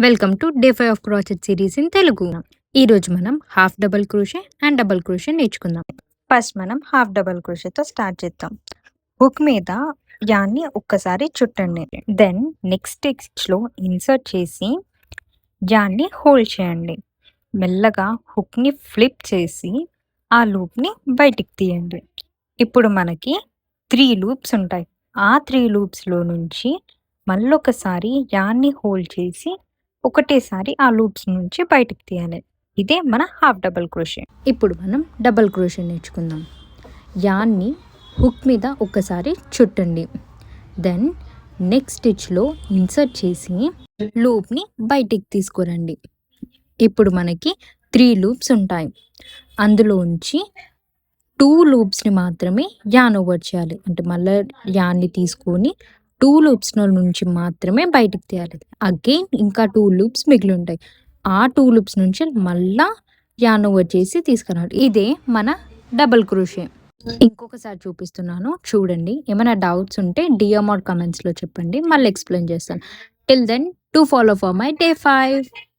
Welcome to day 5 of crochet series in Telugu. ఈరోజు మనం half double crochet and double crochet నేర్చుకుందాం. First మనం half double క్రోషేతో start చేద్దాం. Hook మీద యాన్ని ఒక్కసారి చుట్టండి. దెన్ నెక్స్ట్ స్టిచ్లో ఇన్సర్ట్ చేసి యాన్ని హోల్డ్ చేయండి. మెల్లగా హుక్ని ఫ్లిప్ చేసి ఆ లూప్ని బయటికి తీయండి. ఇప్పుడు మనకి 3 లూప్స్ ఉంటాయి. ఆ 3 లూప్స్లో నుంచి మళ్ళొకసారి యాన్ని హోల్డ్ చేసి ఒకటేసారి ఆ లూప్స్ నుంచి బయటికి తీయాలి. ఇదే మన హాఫ్ డబల్ క్రోషే. ఇప్పుడు మనం డబల్ క్రోషే నేర్చుకుందాం. యాన్ని హుక్ మీద ఒకసారి చుట్టండి. దెన్ నెక్స్ట్ స్టిచ్లో ఇన్సర్ట్ చేసి లూప్ని బయటికి తీసుకురండి. ఇప్పుడు మనకి 3 లూప్స్ ఉంటాయి. అందులోంచి 2 లూప్స్ని మాత్రమే యాన్ ఓవర్ చేయాలి. అంటే మళ్ళీ యాన్ని తీసుకొని 2 లూప్స్లో నుంచి మాత్రమే బయటికి తీయాలి. అగైన్ ఇంకా 2 లూప్స్ మిగిలి ఉంటాయి. ఆ 2 లూప్స్ నుంచి మళ్ళా యాన్ ఓవర్ చేసి తీసుకురావాలి. ఇదే మన డబల్ క్రోషే. ఇంకొకసారి చూపిస్తున్నాను చూడండి. ఏమైనా డౌట్స్ ఉంటే డిఎం ఆర్ కమెంట్స్లో చెప్పండి, మళ్ళీ ఎక్స్ప్లెయిన్ చేస్తాను. Till then to follow for my day 5.